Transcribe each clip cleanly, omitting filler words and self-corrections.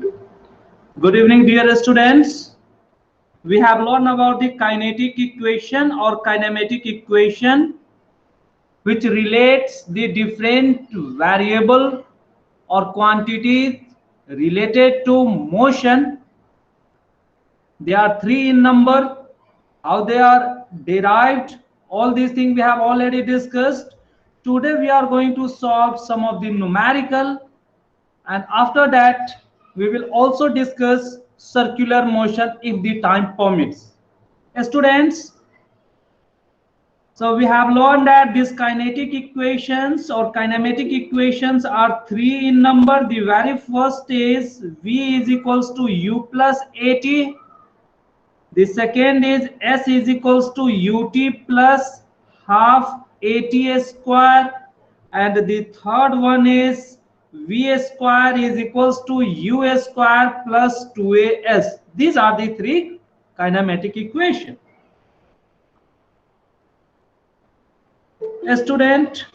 Good evening, dear students. We have learned about the kinetic equation or kinematic equation, which relates the different variable or quantities related to motion. They are three in number. How they are derived, all these things we have already discussed. Today we are going to solve some of the numerical, and after that we will also discuss circular motion if the time permits. Students, so we have learned that these kinetic equations or kinematic equations are three in number. The very first is V is equals to U plus AT. The second is S is equals to UT plus half AT square. And the third one is V square is equals to U square plus 2AS. These are the three kinematic equations. A student,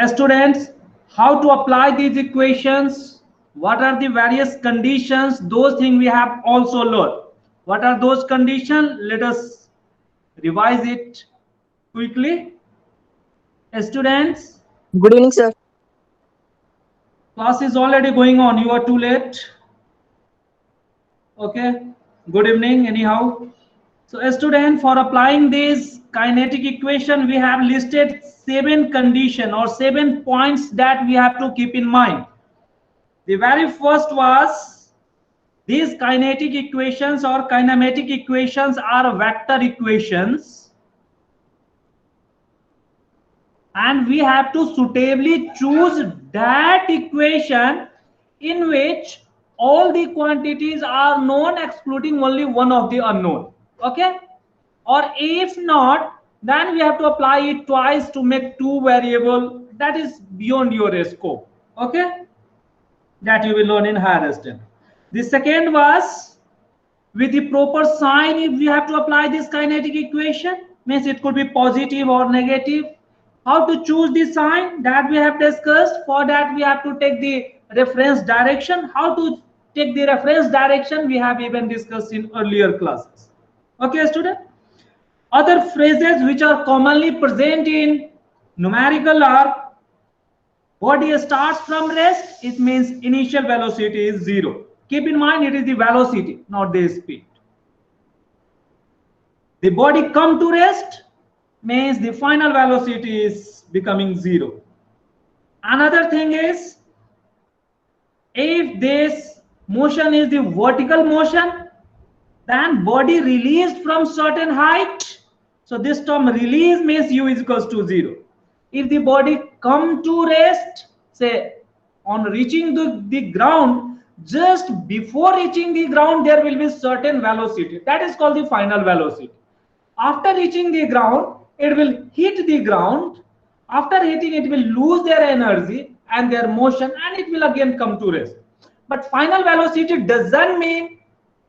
students, how to apply these equations, what are the various conditions, those things we have also learned. What are those conditions? Let us revise it quickly. Students, Good evening, sir. class is already going on, you are too late. Okay, good evening anyhow. So a student, for applying this kinetic equation, we have listed 7 conditions or 7 points that we have to keep in mind. The very first was, these kinetic equations or kinematic equations are vector equations, and we have to suitably choose that equation in which all the quantities are known excluding only one of the unknown. Okay, or if not, then we have to apply it twice to make two variable. That is beyond your scope. Okay, that you will learn in higher standard. The second was, with the proper sign, if we have to apply this kinetic equation, means it could be positive or negative. How to choose the sign, that we have discussed. For that we have to take the reference direction. How to take the reference direction, we have even discussed in earlier classes. Okay, student. Other phrases which are commonly present in numerical are, body starts from rest, it means initial velocity is 0. Keep in mind, it is the velocity, not the speed. The body come to rest means the final velocity is becoming 0. Another thing is, if this motion is the vertical motion, then body released from certain height. So this term release means U is equals to 0. If the body come to rest, say on reaching the ground, just before reaching the ground, there will be certain velocity. That is called the final velocity. After reaching the ground, it will hit the ground. After hitting, it will lose their energy and their motion, and it will again come to rest. But final velocity doesn't mean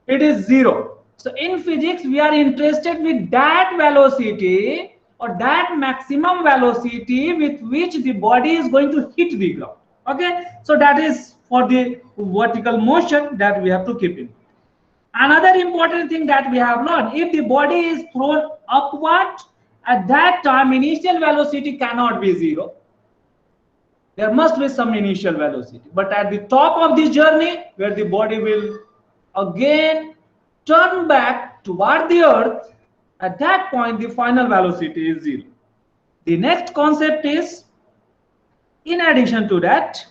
it is 0. So in physics, we are interested with that velocity or that maximum velocity with which the body is going to hit the ground. Okay, so that is for the vertical motion that we have to keep in. Another important thing that we have learned, if the body is thrown upward, at that time initial velocity cannot be 0. There must be some initial velocity. But at the top of this journey, where the body will again turn back toward the earth, at that point the final velocity is 0. The next concept is, in addition to that,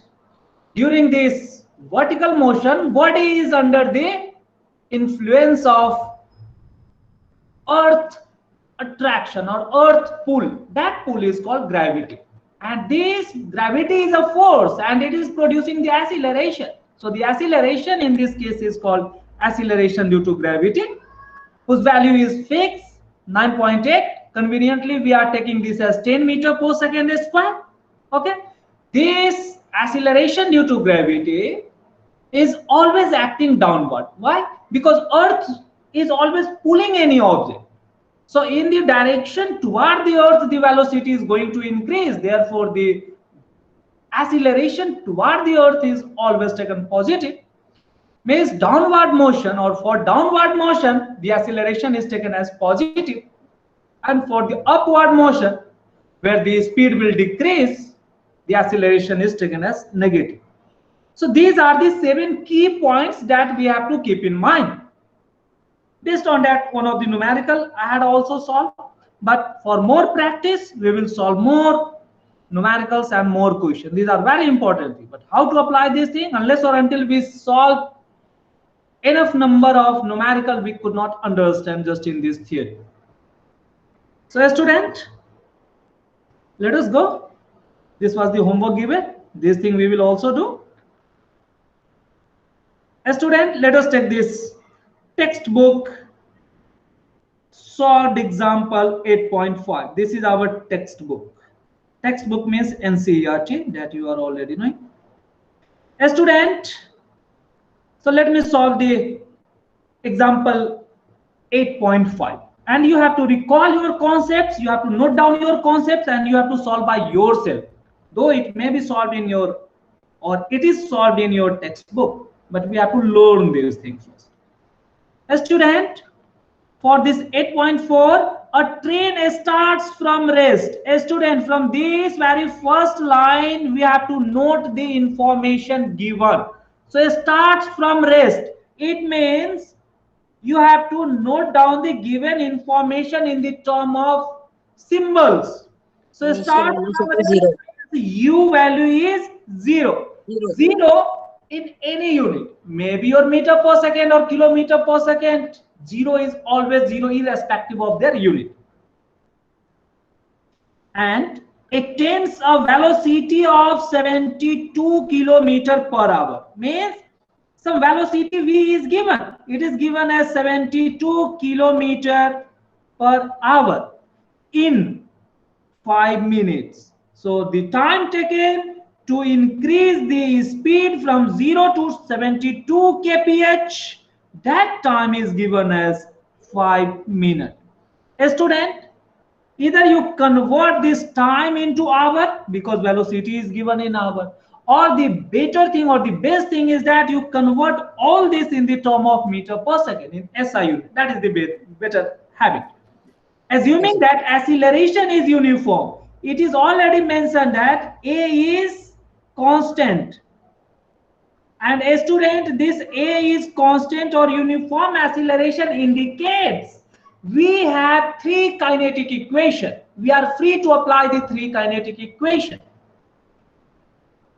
during this vertical motion, body is under the influence of earth attraction or earth pull. That pull is called gravity, and this gravity is a force and it is producing the acceleration. So the acceleration in this case is called acceleration due to gravity, whose value is fixed 9.8. Conveniently we are taking this as 10 meter per second square. Okay, this acceleration due to gravity is always acting downward. Why? Because earth is always pulling any object. So in the direction toward the earth, the velocity is going to increase. Therefore, the acceleration toward the earth is always taken positive. Means downward motion, or for downward motion, the acceleration is taken as positive. And for the upward motion, where the speed will decrease, the acceleration is taken as negative. So these are the 7 key points that we have to keep in mind. Based on that, one of the numerical I had also solved, but for more practice, we will solve more numericals and more questions. These are very important. But how to apply this thing, unless or until we solve enough number of numerical, we could not understand just in this theory. So student, let us go. This was the homework given. This thing we will also do. A student, let us take this textbook solved example 8.5. This is our textbook. Textbook means NCERT, that you are already knowing. A student, so let me solve the example 8.5. And you have to recall your concepts, you have to note down your concepts, and you have to solve by yourself. Though it may be solved in your, or it is solved in your textbook, but we have to learn these things first. A student, for this 8.4, a train starts from rest. A student, from this very first line, we have to note the information given. So it starts from rest. It means you have to note down the given information in the term of symbols. So it starts from rest. U value is 0. 0 in any unit, maybe your meter per second or kilometer per second. 0 is always 0 irrespective of their unit. And it attains a velocity of 72 kilometer per hour. Means some velocity v is given. It is given as 72 kilometer per hour in 5 minutes. So the time taken to increase the speed from 0 to 72 kph, that time is given as 5 minutes. A student, either you convert this time into hour, because velocity is given in hour, or the better thing or the best thing is that you convert all this in the term of meter per second, in SI unit. That is the better habit. Assuming that acceleration is uniform, it is already mentioned that A is constant. And a student, this A is constant or uniform acceleration indicates we have 3 kinetic equation. We are free to apply the 3 kinetic equation.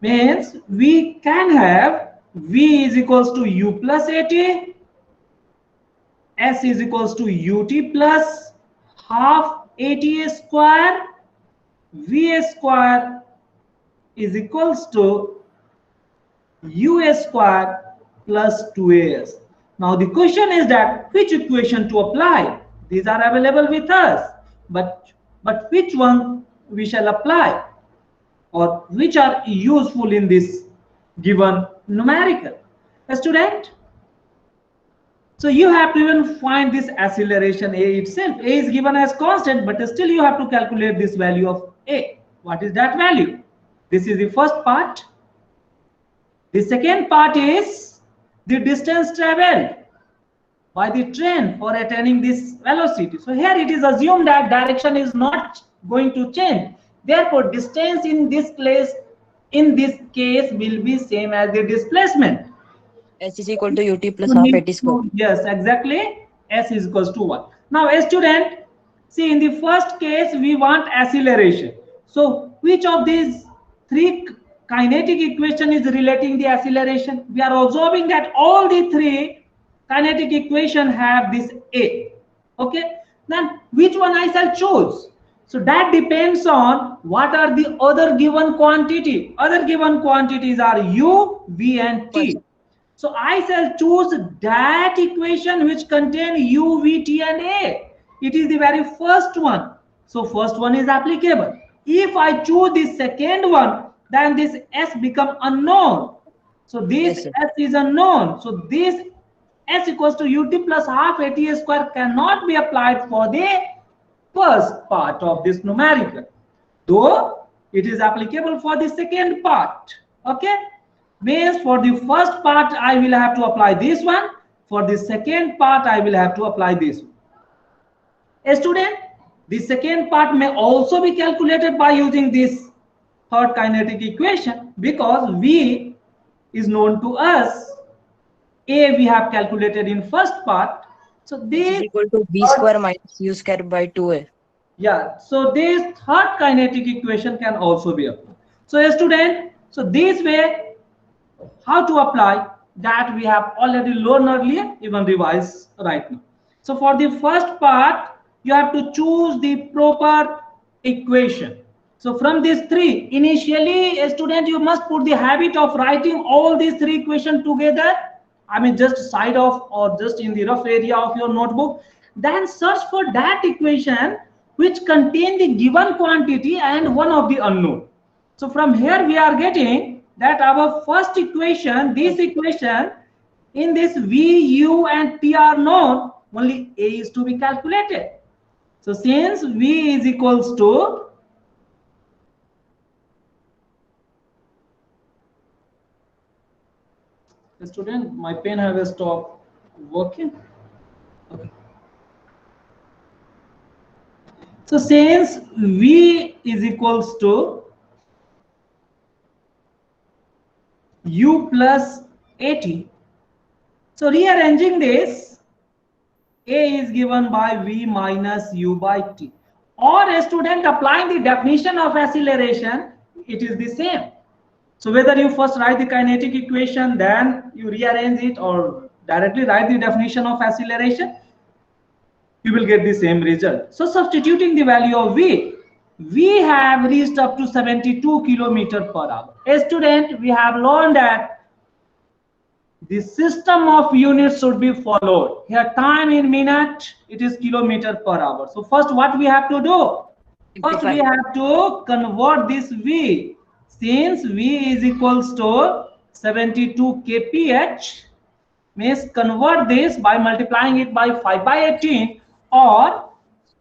Means we can have V is equals to U plus AT, S is equals to UT plus half ATA square, V square is equals to U square plus 2AS. Now the question is that which equation to apply? These are available with us, but which one we shall apply, or which are useful in this given numerical? A student, so you have to even find this acceleration A itself. A is given as constant, but still you have to calculate this value of A. What is that value? This is the first part. The second part is the distance traveled by the train for attaining this velocity. So here it is assumed that direction is not going to change. Therefore, distance in this place, in this case, will be same as the displacement. S is equal to UT plus half AT square. Yes, exactly. S is equals to 1. Now, a student, see, in the first case, we want acceleration. So, which of these 3 kinetic equation is relating the acceleration? We are observing that all the 3 kinetic equation have this A. Okay. Then, which one I shall choose? So that depends on what are the other given quantity. Other given quantities are U, V, and T. So I shall choose that equation which contain U, V, T, and A. It is the very first one. So first one is applicable. If I choose the second one, then this S become unknown. So this S is unknown. So this S equals to UT plus half ATA square cannot be applied for the first part of this numerical, though it is applicable for the second part. Okay, means for the first part I will have to apply this one, for the second part I will have to apply this one. A student, the second part may also be calculated by using this third kinetic equation, because V is known to us, A we have calculated in first part, so H this is equal to V square minus U square by 2A. yeah, so this third kinetic equation can also be applied. So a student, so this way how to apply that we have already learned earlier, even revise right now. So for the first part you have to choose the proper equation. So from these three, initially a student, you must put the habit of writing all these three equations together, I mean just side of or just in the rough area of your notebook, then search for that equation which contain the given quantity and one of the unknown. So from here we are getting that our first equation, this equation, in this V, U and T are known, only A is to be calculated. So since V is equals to student, my pen has stopped working. Okay. So since V is equals to U plus AT, so rearranging this, A is given by V minus U by T. Or a student applying the definition of acceleration, it is the same. So whether you first write the kinetic equation, then you rearrange it, or directly write the definition of acceleration, you will get the same result. So substituting the value of V, we have reached up to 72 kilometer per hour. A student, we have learned that the system of units should be followed. Here time in minute, it is kilometer per hour. So first what we have to do? First we have to convert this V. Since V is equals to 72 kph, means convert this by multiplying it by 5 by 18, or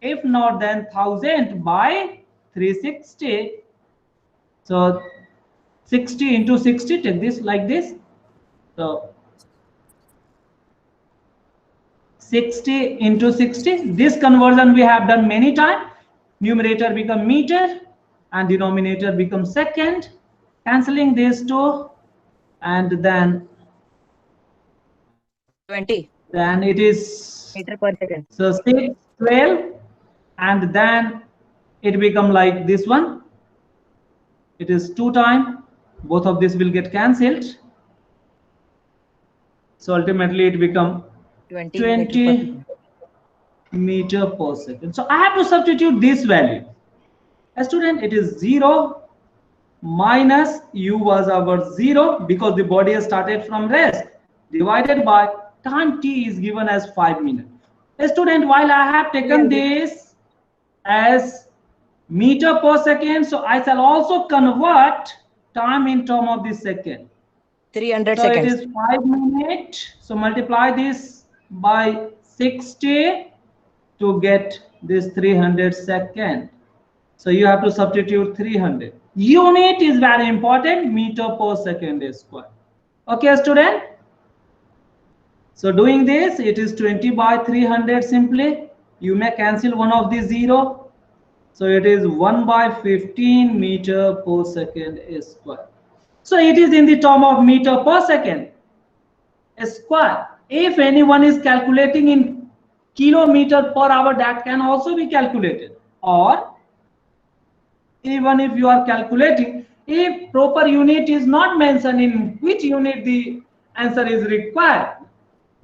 if not then 1000 by 360. So 60 into 60, take this like this. So 60 into 60, this conversion we have done many times. Numerator become meter and denominator becomes second, cancelling these two, and then 20. Then it is Meter per second. so 6, 12, and then it become like this one. It is 2 times. Both of this will get cancelled. So ultimately it become 20 meter per second. So I have to substitute this value. A student, it is 0 minus U was our 0 because the body has started from rest, divided by time T is given as 5 minutes. A student, while I have taken this as meter per second, so I shall also convert time in term of the second. 300 so seconds. It is 5 minutes. So multiply this by 60 to get this 300 second. So you have to substitute 300. Unit is very important, meter per second square. Okay, student? So doing this, it is 20 by 300 simply. You may cancel one of the 0. So it is 1 by 15 meter per second square. So it is in the term of meter per second square. If anyone is calculating in kilometer per hour, that can also be calculated. Or even if you are calculating, if proper unit is not mentioned in which unit the answer is required,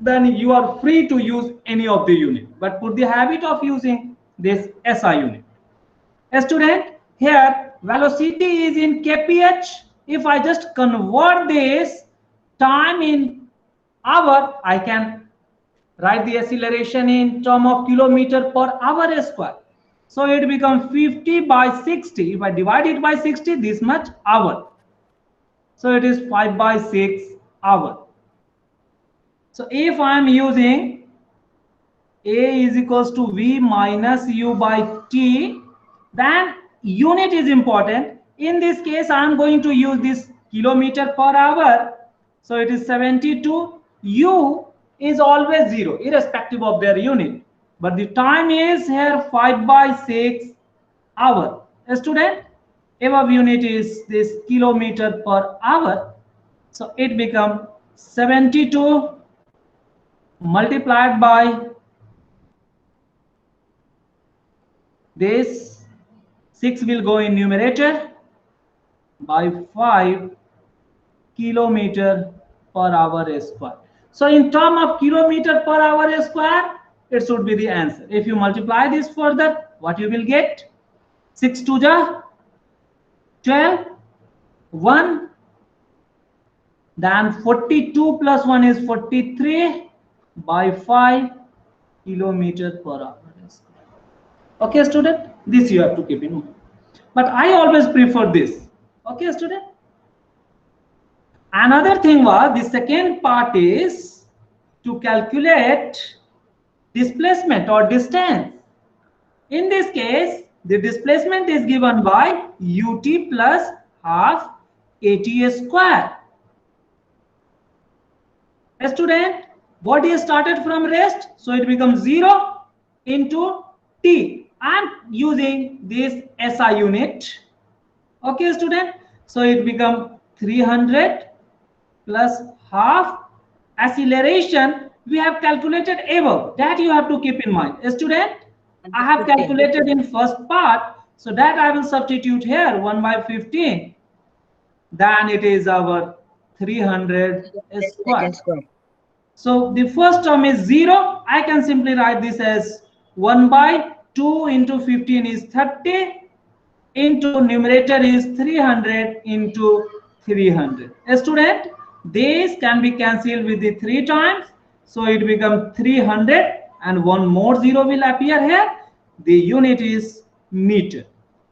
then you are free to use any of the unit, but put the habit of using this SI unit. A student, here velocity is in kph. If I just convert this time in hour, I can write the acceleration in term of kilometer per hour square. So it becomes 50 by 60. If I divide it by 60, this much hour. So it is 5 by 6 hour. So if I am using A is equals to V minus U by T. Then unit is important. In this case, I am going to use this kilometer per hour. So it is 72. U is always 0, irrespective of their unit. But the time is here 5/6 hour. Student, above unit is this kilometer per hour. So it becomes 72 multiplied by this 6 will go in numerator by 5 kilometer per hour square. So in term of kilometer per hour square, it should be the answer. If you multiply this further, what you will get? 6 to the 12, 1, then 42 plus 1 is 43 by 5 kilometer per hour square. Okay, student, this you have to keep in mind. But I always prefer this. Okay, student. Another thing was the second part is to calculate displacement or distance. In this case, the displacement is given by ut plus half at square. A student, body started from rest, so it becomes 0 into t. I am using this SI unit. Okay, student. So it becomes 300 plus half. Acceleration we have calculated above. That you have to keep in mind. A student, I have calculated in first part. So that I will substitute here 1/15. Then it is our 300 square. So the first term is 0. I can simply write this as 1/2 into 15 is 30 into numerator is 300 into 300. A student, this can be cancelled with the 3 times. So it becomes 300 and one more 0 will appear here. The unit is meter.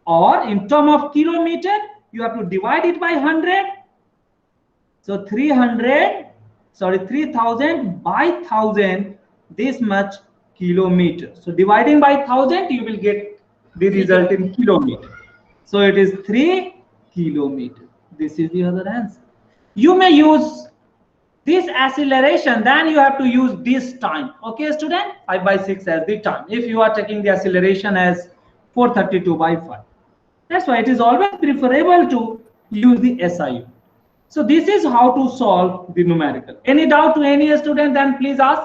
Or in term of kilometer, you have to divide it by 100. So 3000 by 1000, this much kilometer. So dividing by 1000, you will get the result in kilometer. So it is 3 kilometer. This is the other answer. You may use this acceleration, then you have to use this time. Okay, student, 5/6 as the time. If you are taking the acceleration as 432/5. That's why it is always preferable to use the SI. So this is how to solve the numerical. Any doubt to any student, then please ask.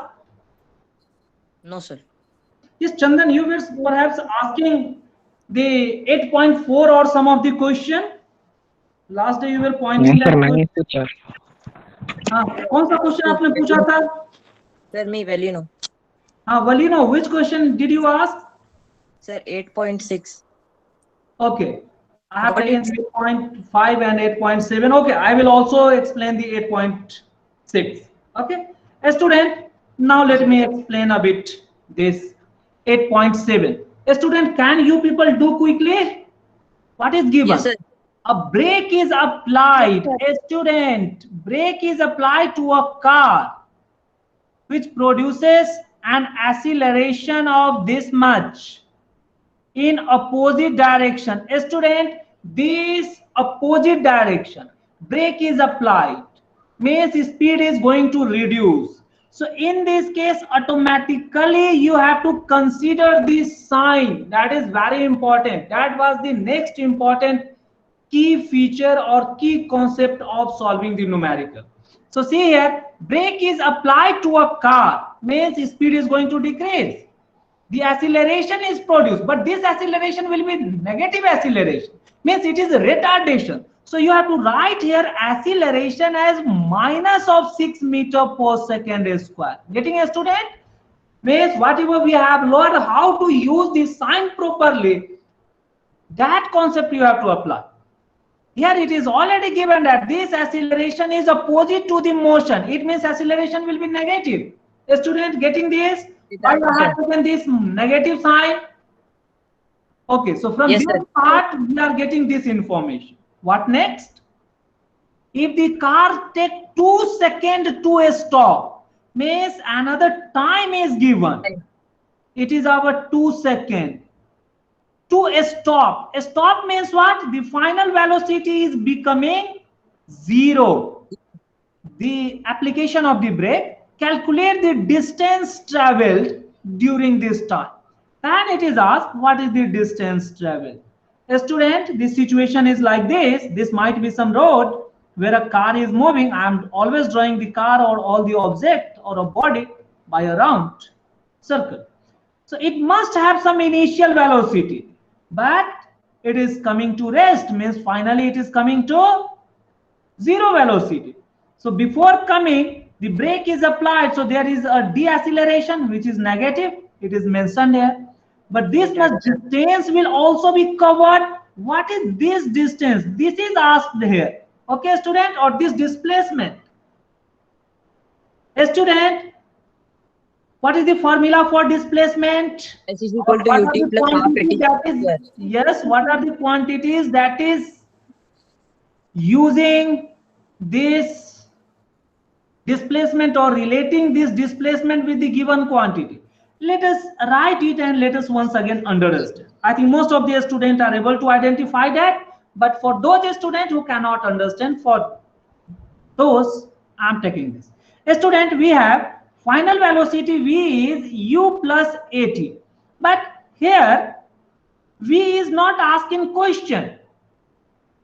No, sir. Yes, Chandan, you were perhaps asking the 8.4 or some of the question. Last day you were pointing that. कौन सा question आपने पूछा था? Sir, me Valino. Valino, which question did you ask? Sir, 8.6. Okay, I have taken 8.5 and 8.7. Okay, I will also explain the 8.6. Okay, a student, now let me explain a bit this 8.7. A student, can you people do quickly? What is given? Yes, sir. A brake is applied. A student, brake is applied to a car which produces an acceleration of this much in opposite direction. A student, this opposite direction, brake is applied, means speed is going to reduce. So in this case, automatically you have to consider this sign. That is very important. That was the next important key feature or key concept of solving the numerical. So see here, brake is applied to a car, means speed is going to decrease. The acceleration is produced, but this acceleration will be negative acceleration, means it is a retardation. So you have to write here acceleration as minus of 6 meter per second square. Getting a student? Means whatever we have learned how to use this sign properly, that concept you have to apply. Here it is already given that this acceleration is opposite to the motion. It means acceleration will be negative. A student getting this? Why I have taken this negative sign? Okay, so from this part we are getting this information. What next? If the car take 2 seconds to a stop, means another time is given. it is our 2 seconds. To stop. Stop means what? The final velocity is becoming 0. The application of the brake, calculate the distance traveled during this time. And it is asked, what is the distance traveled? A student, the situation is like this. This might be some road where a car is moving. I am always drawing the car or all the object or a body by a round circle. So it must have some initial velocity, but it is coming to rest, means finally it is coming to 0 velocity. So before coming, the brake is applied, so there is a deceleration which is negative, it is mentioned here. But this much distance will also be covered. What is this distance? This is asked here. Okay, student, or this displacement. A student, what is the formula for displacement? S is equal to ut plus half at. Yes, what are the quantities that is using this displacement or relating this displacement with the given quantity? Let us write it and let us once again understand. I think most of the students are able to identify that, but for those students who cannot understand, for those I am taking this. A student, we have final velocity v is u plus at, but here v is not asking question.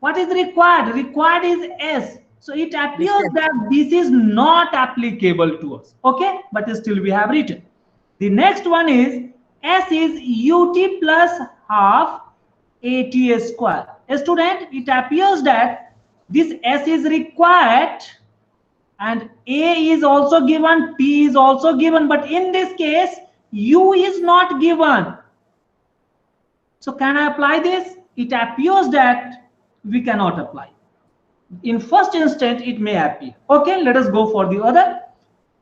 What is required? Required is s. So it appears that this is not applicable to us. Okay, but still we have written. The next one is s is ut plus half at square. A student, it appears that this s is required and a is also given, t is also given, but in this case u is not given. So can I apply this? It appears that we cannot apply. In first instance it may appear. Okay, let us go for the other.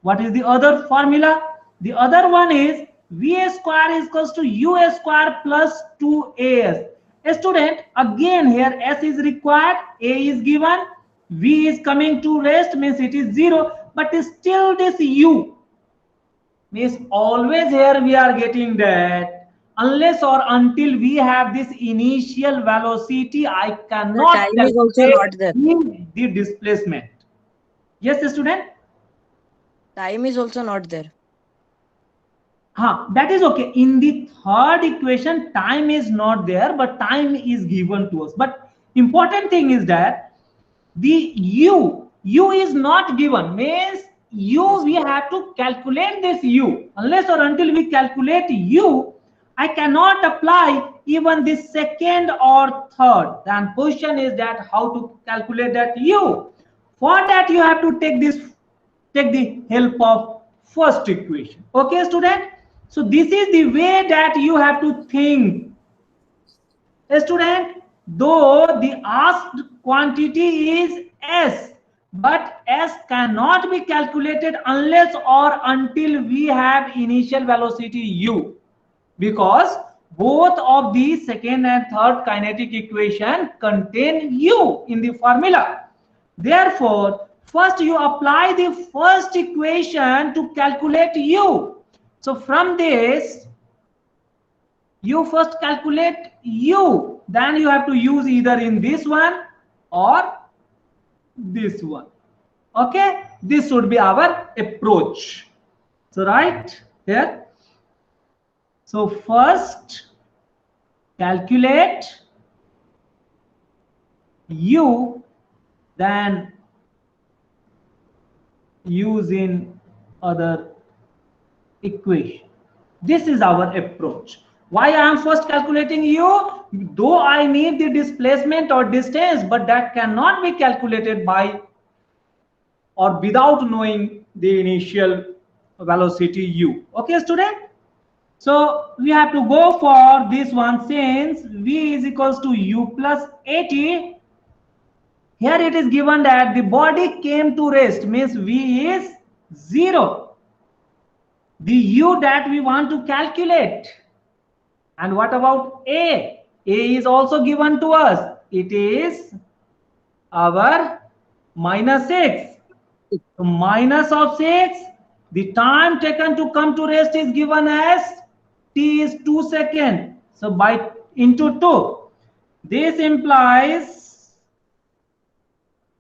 What is the other formula? The other one is v square is equals to u square plus 2as. A student, again here s is required, a is given, v is coming to rest, means it is 0, but still this u means always here we are getting that unless or until we have this initial velocity, I cannot time is also not there. The displacement. Yes, student? Time is also not there. That is okay. In the third equation, time is not there, but time is given to us. But important thing is that the u is not given, means u we have to calculate this u. Unless or until we calculate u, I cannot apply even the second or third. Then question is that how to calculate that u. For that you have to take the help of first equation. Okay, student? So this is the way that you have to think. A student, though the asked quantity is s, but s cannot be calculated unless or until we have initial velocity u, because both of the second and third kinetic equation contain u in the formula. Therefore, first you apply the first equation to calculate u. So from this, you first calculate u, then you have to use either in this one or this one. Okay, this should be our approach. So right here, so first calculate u, then use in other equation. This is our approach. Why I am first calculating u? Though I need the displacement or distance, but that cannot be calculated by or without knowing the initial velocity u. Okay, student? So we have to go for this one, since v is equals to u plus at. Here it is given that the body came to rest, means v is 0. The u that we want to calculate. And what about a? A is also given to us. It is our minus 6. So minus of 6. The time taken to come to rest is given as t is 2 seconds. So by into 2. This implies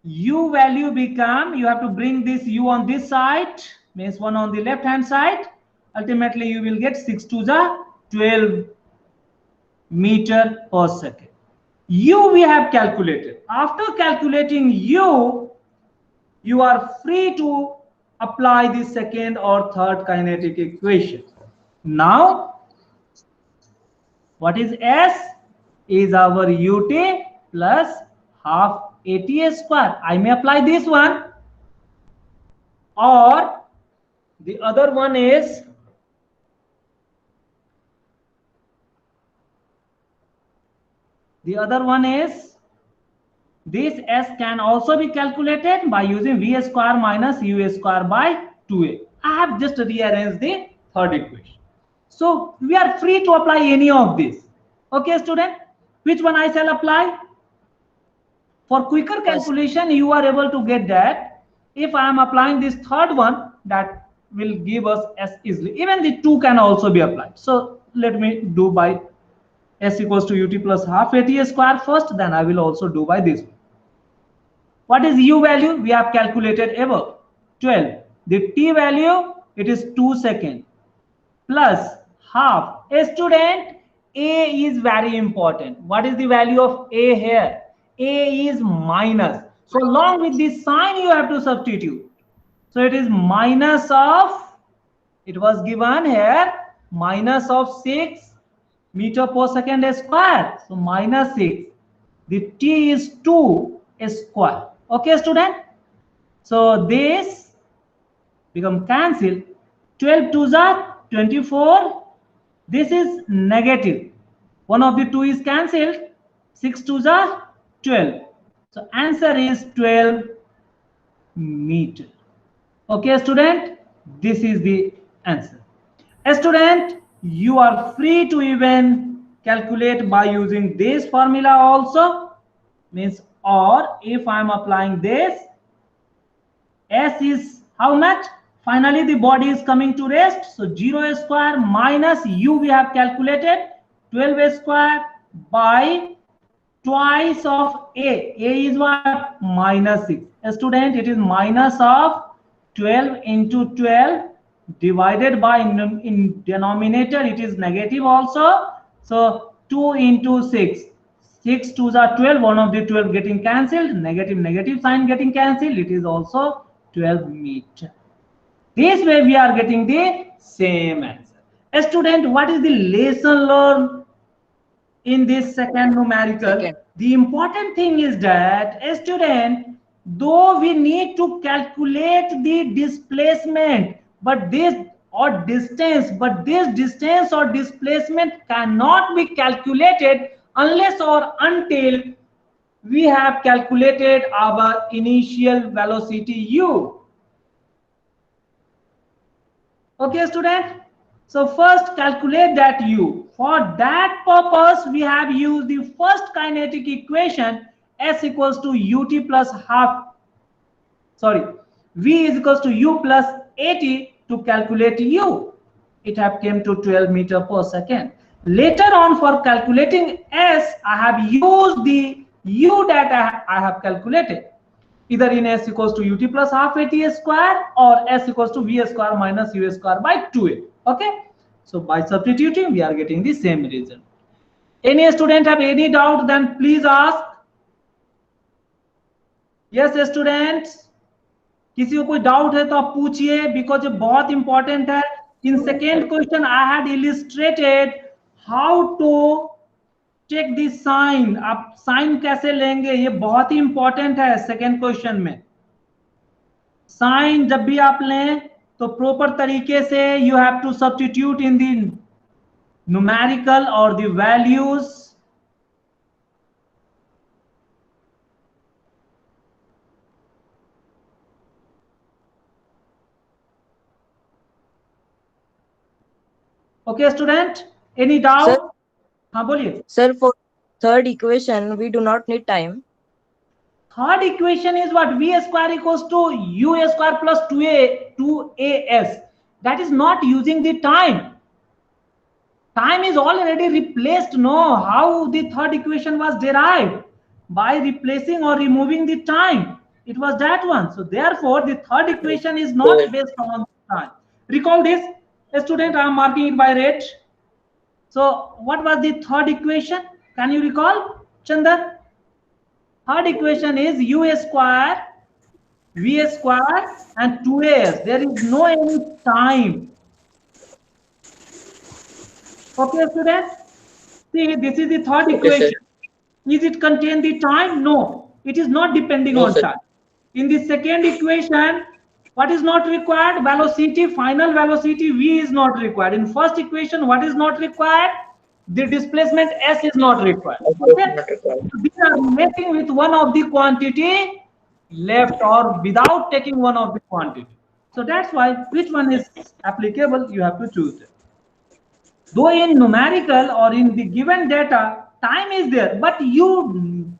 u value become, you have to bring this u on this side, means 1 on the left hand side. Ultimately you will get 6 to the 12 meter per second. U we have calculated. After calculating u, you are free to apply the second or third kinetic equation. Now, what is S? Is our ut plus half at square. I may apply this one, or the other one is this S can also be calculated by using v square minus u square by 2a. I have just rearranged the third equation. So we are free to apply any of these. Okay, student, which one I shall apply? For quicker calculation, you are able to get that if I am applying this third one, that will give us S easily. Even the 2 can also be applied. So let me do by S equals to ut plus half at square first, then I will also do by this one. What is u value? We have calculated above, 12. The t value, it is 2 seconds plus half. A student, a is very important. What is the value of a here? A is minus. So along with this sign you have to substitute. So it is minus of, it was given here, minus of 6 meter per second square. So minus 6. The t is 2 square. Okay, student? So this become cancelled. 12 to the 24. This is negative. One of the 2 is cancelled. 6 to the 12. So answer is 12 meter. Okay, student? This is the answer. A student, you are free to even calculate by using this formula also. Means, or if I am applying this, S is how much? Finally, the body is coming to rest. So 0 square minus u we have calculated, 12 square by twice of a. A is what? Minus 6. A student, it is minus of 12 into 12 divided by, in denominator it is negative also. So 2 into 6. 6 to the 12, one of the 12 getting cancelled, negative sign getting cancelled, it is also 12 meter. This way we are getting the same answer. A student, what is the lesson learned in this second numerical? The important thing is that, a student, though we need to calculate the displacement, but this or distance, but this distance or displacement cannot be calculated unless or until we have calculated our initial velocity u. Okay, student? So first calculate that u. For that purpose, we have used the first kinetic equation, S equals to ut plus half, v is equals to u plus at to calculate u. It have came to 12 meter per second. Later on, for calculating S, I have used the u that I have calculated, either in S equals to ut plus half at square or S equals to v square minus u square by 2a. Okay, so by substituting we are getting the same result. Any student have any doubt, then please ask. Yes students, किसी को कोई doubt है तो आप पूछिए, because ये बहुत important है. In second question I had illustrated how to take this sign. आप साइन कैसे लेंगे, ये बहुत ही इंपॉर्टेंट है. सेकेंड क्वेश्चन में साइन जब भी आप लें तो प्रॉपर तरीके से you have to substitute in the numerical और the values. Okay, student, any doubt? हाँ बोलिए. Sir, for third equation, we do not need time. Third equation is what? V square equals to u square plus 2as. That is not using the time. time is already replaced. No, how the third equation was derived? By replacing or removing the time. It was that one. So therefore, the third equation is not based on time. Recall this, student. I am marking it by red. So what was the third equation? Can you recall, Chandan? Third equation is u square, v square, and 2as. There is no any time. Okay, students. See, this is the third equation. Is it contain the time? No, it is not depending on time. In the second equation, what is not required? Velocity, final velocity v is not required. In first equation, what is not required? The displacement s is not required. Okay? We are messing with one of the quantity left or without taking one of the quantity. So that's why which one is applicable, you have to choose it. Though in numerical or in the given data, time is there, but you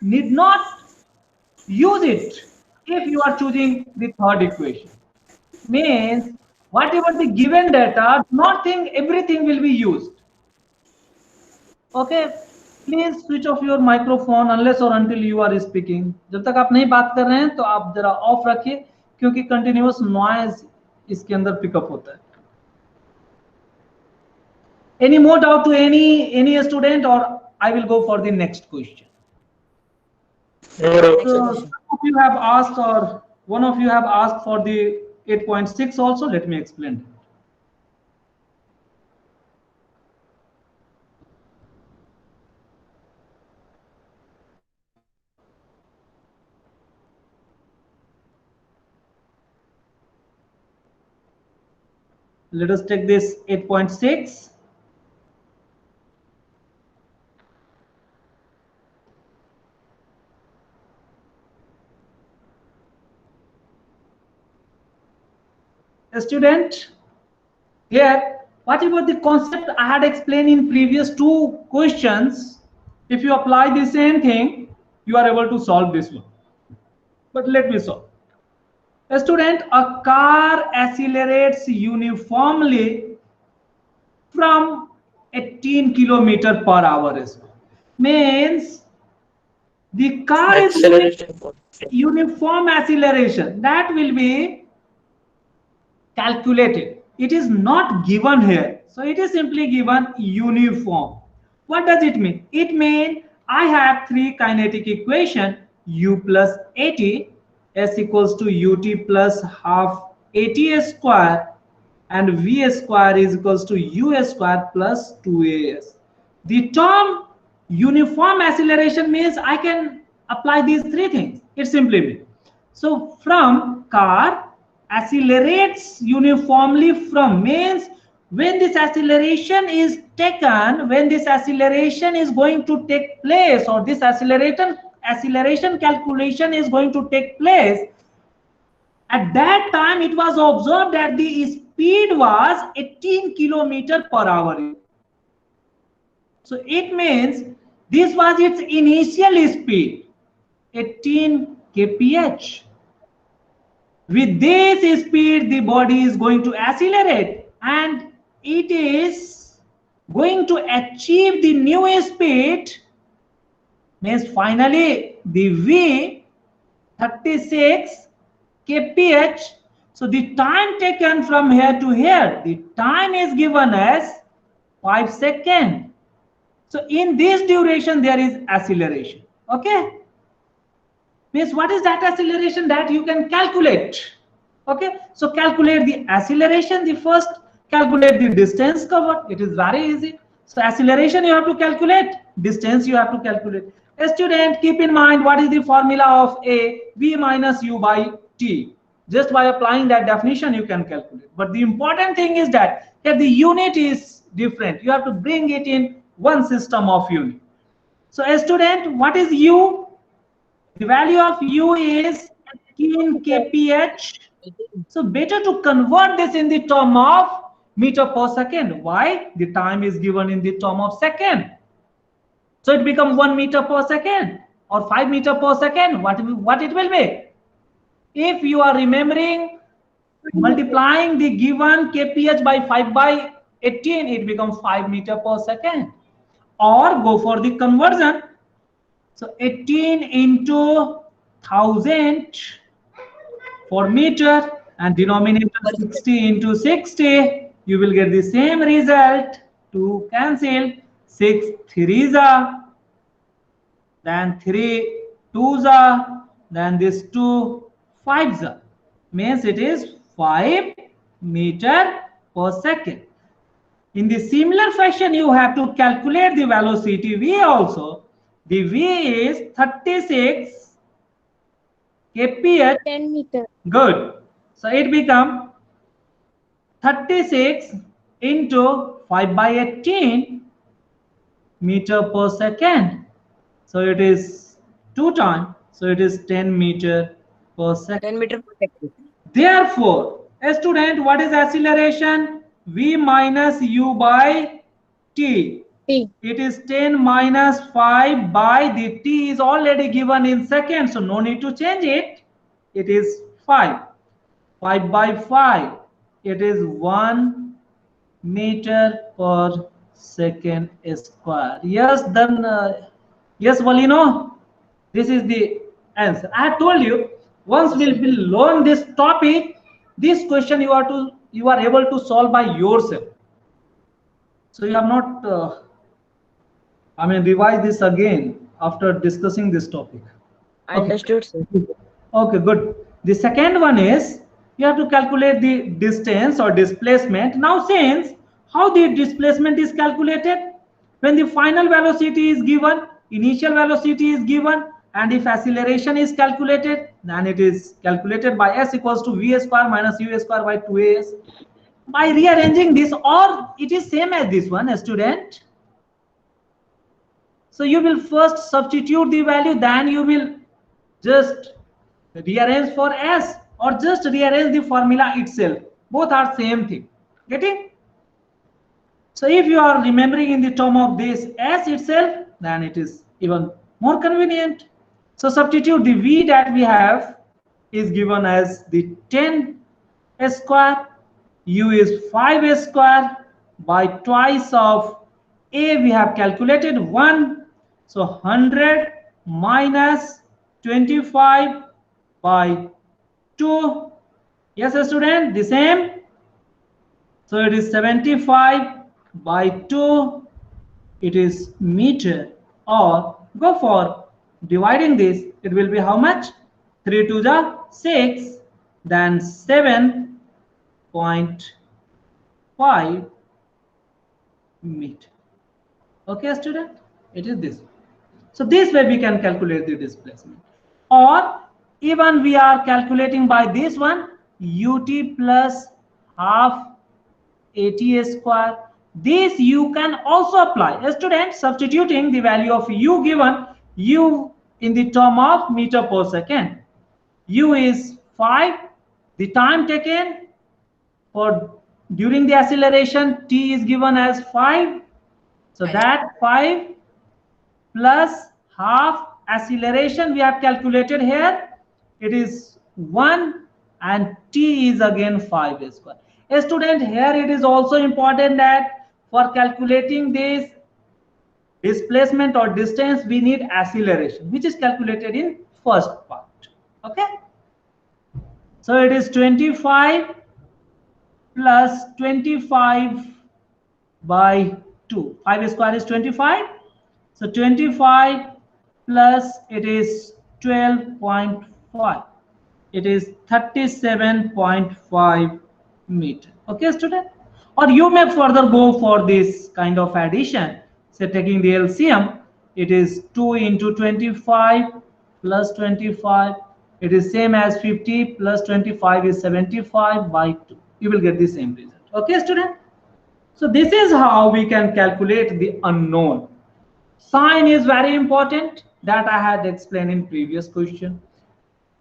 need not use it if you are choosing the third equation. Means whatever the given data, do not think everything will be used. Okay, please switch off your microphone unless or until you are speaking. जब तक आप नहीं बात कर रहे हैं तो आप जरा ऑफ रखिए, क्योंकि कंटिन्यूअस नॉइज इसके अंदर पिकअप होता है. Any more doubt to any student, or I will go for the next question? So some of you have asked, or one of you have asked for the 8.6 also. Let me explain. Let us take this 8.6. A student, here, whatever the concept I had explained in previous two questions, if you apply the same thing, you are able to solve this one. But let me solve. A student, a car accelerates uniformly from 18 km per hour. Means the car is uniform acceleration. That will be calculated. It is not given here. So it is simply given uniform. What does it mean? It means I have three kinetic equation, u plus at, s equals to ut plus half at square, and v square is equals to u square plus 2as. The term uniform acceleration means I can apply these three things. It simply means. So from car accelerates uniformly from means when this acceleration is taken, when this acceleration is going to take place, or this acceleration calculation is going to take place, at that time it was observed that the speed was 18 km per hour. So it means this was its initial speed, 18 kph. With this speed, the body is going to accelerate, and it is going to achieve the new speed. Means finally the v 36 kph. So the time taken from here to here, the time is given as 5 seconds. So in this duration there is acceleration. Okay. Means what is that acceleration that you can calculate? Okay, so calculate the acceleration. The first, calculate the distance covered. It is very easy. So acceleration you have to calculate, distance you have to calculate. A student, keep in mind what is the formula of a v minus u by t. Just by applying that definition you can calculate. But the important thing is that the unit is different. You have to bring it in one system of unit. So a student, what is u? The value of u is 18 kph. So better to convert this in the term of meter per second. Why? The time is given in the term of second. So it becomes 1 meter per second or 5 meter per second. What it will be? If you are remembering multiplying the given kph by 5 by 18, it becomes 5 meter per second. Or go for the conversion. So 18 into 1000 for meter, and denominator 60 into 60, you will get the same result. 2 cancel, 6 3s are, then 3 2s are, then this 2 5s are. Means it is 5 meter per second. In the similar fashion, you have to calculate the velocity v also. The v is 36 kph. 10 meter. Good. So it becomes 36 into 5 by 18 meter per second. So it is 2 times. So it is 10 meter per second. 10 meter per second. Therefore, a student, what is acceleration? V minus u by t. T. It is 10 minus 5 by the t is already given in seconds, so no need to change it. It is 5. 5 by 5. It is 1 meter per second square. Yes, then yes, Valino, this is the answer. I have told you, once we will learn this topic, this question you are able to solve by yourself. So you have not revise this again after discussing this topic. I understood, sir. Okay, good. The second one is you have to calculate the distance or displacement. Now, since how the displacement is calculated, when the final velocity is given, initial velocity is given, and if acceleration is calculated, then it is calculated by s equals to v square minus u square by 2as. By rearranging this, or it is same as this one, student. So you will first substitute the value, then you will just rearrange for s, or just rearrange the formula itself. Both are same thing. Getting? So if you are remembering in the term of this s itself, then it is even more convenient. So substitute the v that we have is given as the 10 square, u is 5 square, by twice of a we have calculated 1. So 100 minus 25 by 2. Yes, student, the same. So it is 75 by 2. It is meter. Or go for dividing this. It will be how much? 3 to the 6. Then 7.5 meter. Okay, student. It is this. So this way we can calculate the displacement. Or even we are calculating by this one, ut plus half at square. This you can also apply. A student, substituting the value of u given, u in the term of meter per second. U is 5. The time taken for during the acceleration, t is given as 5. So that 5 plus half acceleration we have calculated here, it is 1, and t is again 5 square. A student, here it is also important that for calculating this displacement or distance we need acceleration, which is calculated in first part. Okay, so it is 25 plus 25 by 2. 5 square is 25. So 25 plus it is 12.5. It is 37.5 meter. Okay, student? Or you may further go for this kind of addition. Say taking the LCM, it is 2 into 25 plus 25. It is same as 50 plus 25 is 75 by 2. You will get the same result. Okay, student? So this is how we can calculate the unknown. Sign is very important, that I had explained in previous question.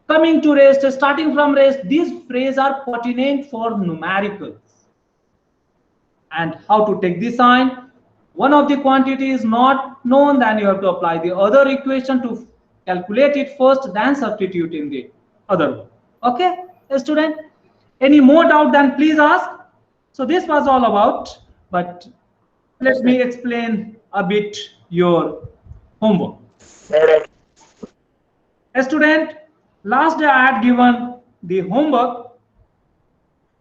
Coming to rest, starting from rest, these phrases are pertinent for numericals. And how to take the sign? One of the quantity is not known, then you have to apply the other equation to calculate it first, then substitute in the other one. Okay, student? Any more doubt, then please ask. So this was all about But let me explain a bit your homework. A student, last day I had given the homework.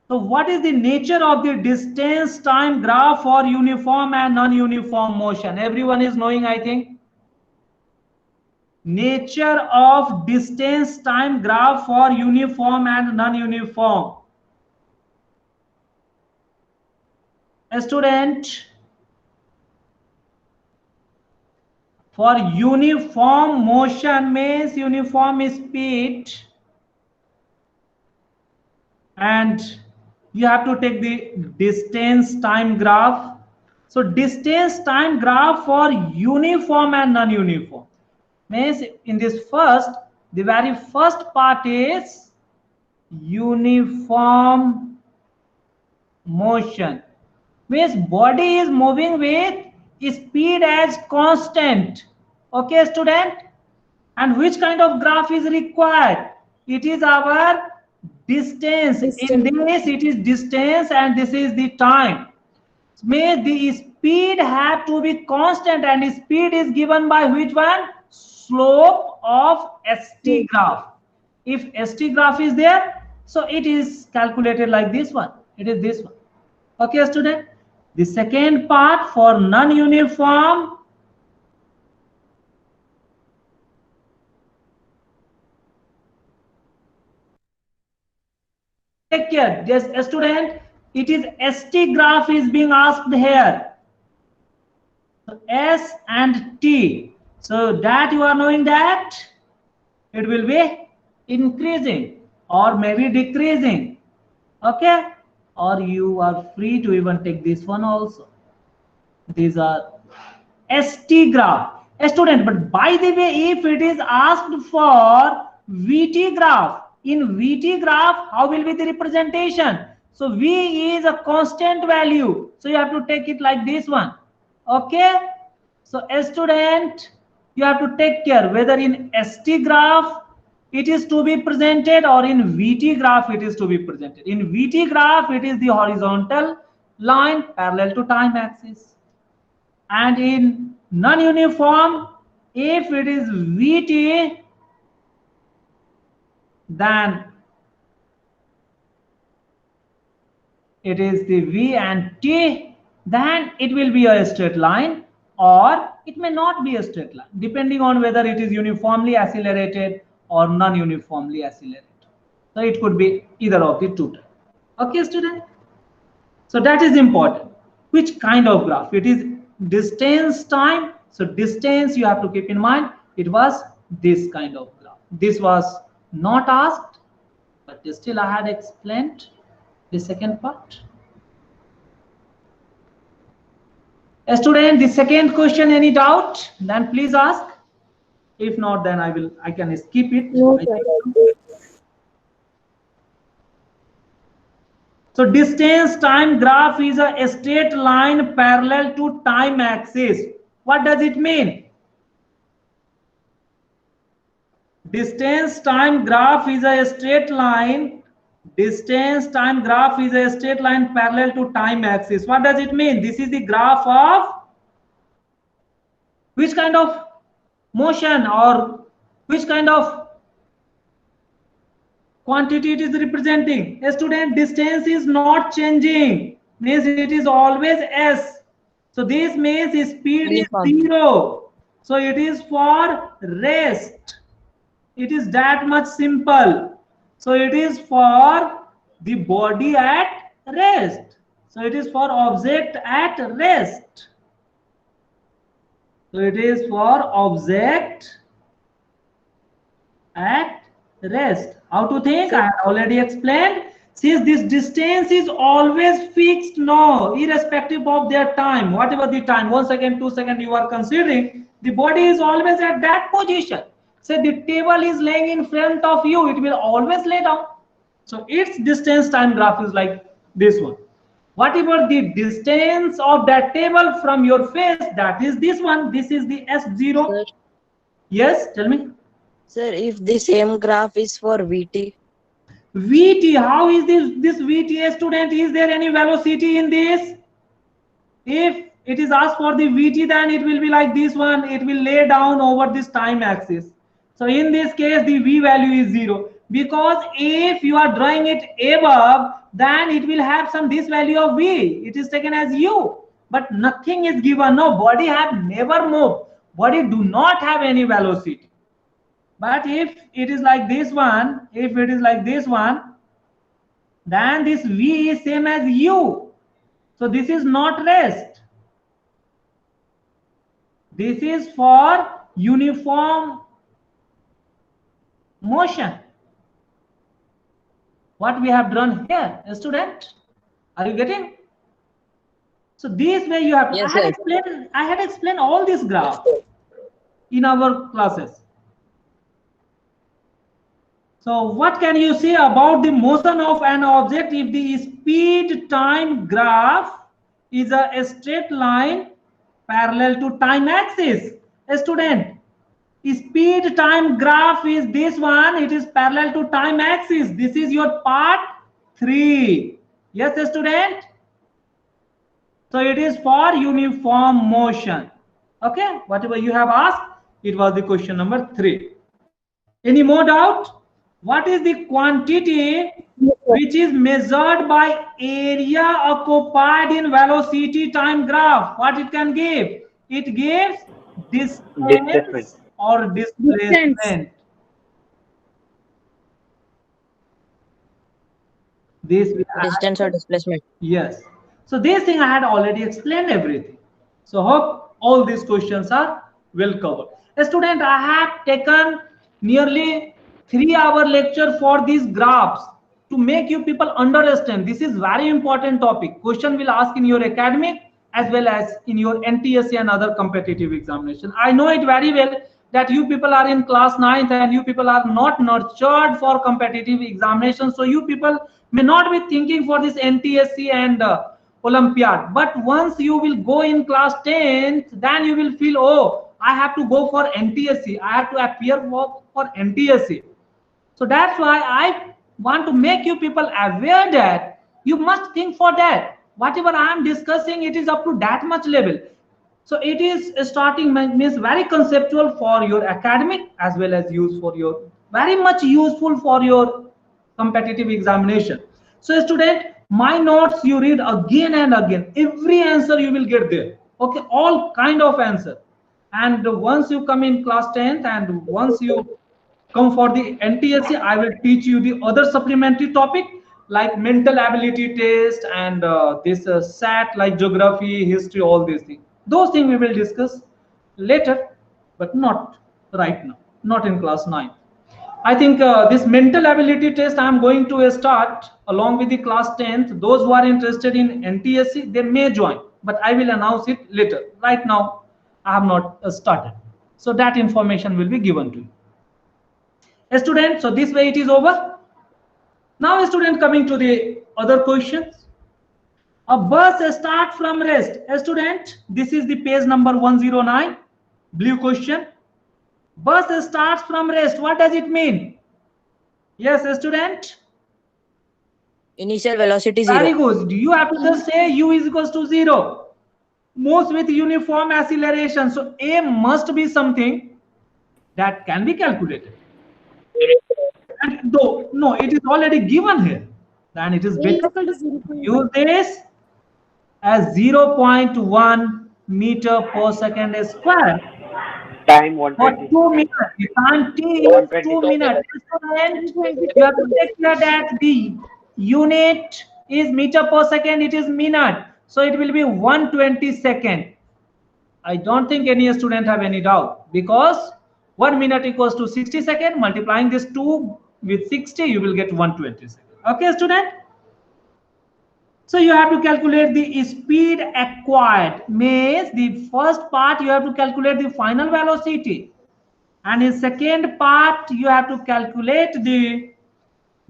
So what is the nature of the distance time graph for uniform and non-uniform motion? Everyone is knowing, I think. Nature of distance time graph for uniform and non-uniform. A student, for uniform motion means uniform speed, and you have to take the distance time graph. So distance time graph for uniform and non-uniform means in this first, the very first part is uniform motion, means body is moving with speed as constant. Okay student, and which kind of graph is required? It is our distance. In this it is distance and this is the time. May the speed have to be constant, and speed is given by which one? Slope of ST graph. If ST graph is there, so it is calculated like this one. It is this one. Okay student, the second part for non-uniform, take care. Yes, student, it is ST graph is being asked here. So S and T. So that you are knowing that it will be increasing or maybe decreasing. Okay, or you are free to even take this one also. These are ST graph. A student, but by the way, if it is asked for VT graph, in VT graph, how will be the representation? So V is a constant value. So you have to take it like this one. Okay. So a student, you have to take care whether in ST graph it is to be presented or in VT graph it is to be presented. In VT graph, it is the horizontal line parallel to time axis. And in non-uniform, if it is VT, then it is the V and T, then it will be a straight line, or it may not be a straight line, depending on whether it is uniformly accelerated or non-uniformly accelerated. So it could be either of the two. Okay, student? So that is important. Which kind of graph? It is distance time. So distance, you have to keep in mind, it was this kind of graph. This was not asked, but still I had explained the second part. A student, the second question, any doubt? Then please ask. If not, then I can skip it. No, so distance time graph is a straight line parallel to time axis. What does it mean? Distance time graph is a straight line. Distance time graph is a straight line parallel to time axis. What does it mean? This is the graph of which kind of motion or which kind of quantity it is representing. A student, distance is not changing, means it is always S. So this means speed is 0. So it is for rest. It is that much simple. So it is for the body at rest. So it is for object at rest. So it is for object at rest. How to think? I have already explained. Since this distance is always fixed now, irrespective of their time, whatever the time, 1 second, 2 seconds you are considering, the body is always at that position. Say the table is laying in front of you, it will always lay down. So its distance time graph is like this one. Whatever the distance of that table from your face, that is this one. This is the S0. Sir. Yes, tell me. Sir, if the same graph is for VT. VT, how is this VT, student? Is there any velocity in this? If it is asked for the Vt, then it will be like this one. It will lay down over this time axis. So in this case, the V value is 0, because if you are drawing it above, then it will have some this value of V. It is taken as U, but nothing is given. No, body have never moved. Body do not have any velocity. But if it is like this one, then this V is same as U. So this is not rest. This is for uniform motion. What we have drawn here, student, are you getting? So this way you have. Yes, I had explained all these graphs in our classes. So what can you say about the motion of an object if the speed time graph is a straight line parallel to time axis? A student, speed time graph is this one. It is parallel to time axis. This is your part 3. Yes, a student. So it is for uniform motion. Okay, whatever you have asked, it was the question number 3. Any more doubt? What is the quantity which is measured by area occupied in velocity time graph? What it can give? It gives distance or displacement. This distance or displacement. Yes. So this thing I had already explained everything. So hope all these questions are well covered. A student, I have taken nearly 3-hour lecture for these graphs to make you people understand. This is very important topic. Question will ask in your academic as well as in your NTSC and other competitive examination. I know it very well that you people are in class 9th and you people are not nurtured for competitive examination. So you people may not be thinking for this NTSC and Olympiad. But once you will go in class 10th, then you will feel, oh, I have to go for NTSC. I have to appear for NTSC. So that's why I want to make you people aware that you must think for that. Whatever I am discussing, it is up to that much level. So it is starting means very conceptual for your academic as well as very much useful for your competitive examination. So student, my notes you read again and again. Every answer you will get there. Okay, all kind of answer. And once you come in class 10th and once you come for the NTSC, I will teach you the other supplementary topic like mental ability test and this SAT like geography, history, all these things. Those things we will discuss later, but not right now, not in class 9. I think this mental ability test I am going to start along with the class 10th. Those who are interested in NTSC, they may join, but I will announce it later. Right now, I have not started. So that information will be given to you. A student, so this way it is over. Now a student, coming to the other questions. A bus start from rest. A student, this is the page number 109, blue question. Bus starts from rest. What does it mean? Yes, a student. Initial velocity 0. Very good. You have to just say u is equals to 0. Moves with uniform acceleration. So a must be something that can be calculated. And though no, it is already given here. Then it is better to use this as 0.1 meter per second square. Time For 120. 2 minutes. The time t is 2 minutes. You have to take care that the unit is meter per second. It is minute. So it will be 120 second. I don't think any student have any doubt, because 1 minute equals to 60 seconds. Multiplying this 2 with 60, you will get 120 seconds. Okay, student? So you have to calculate the speed acquired. Means the first part you have to calculate the final velocity. And in second part, you have to calculate the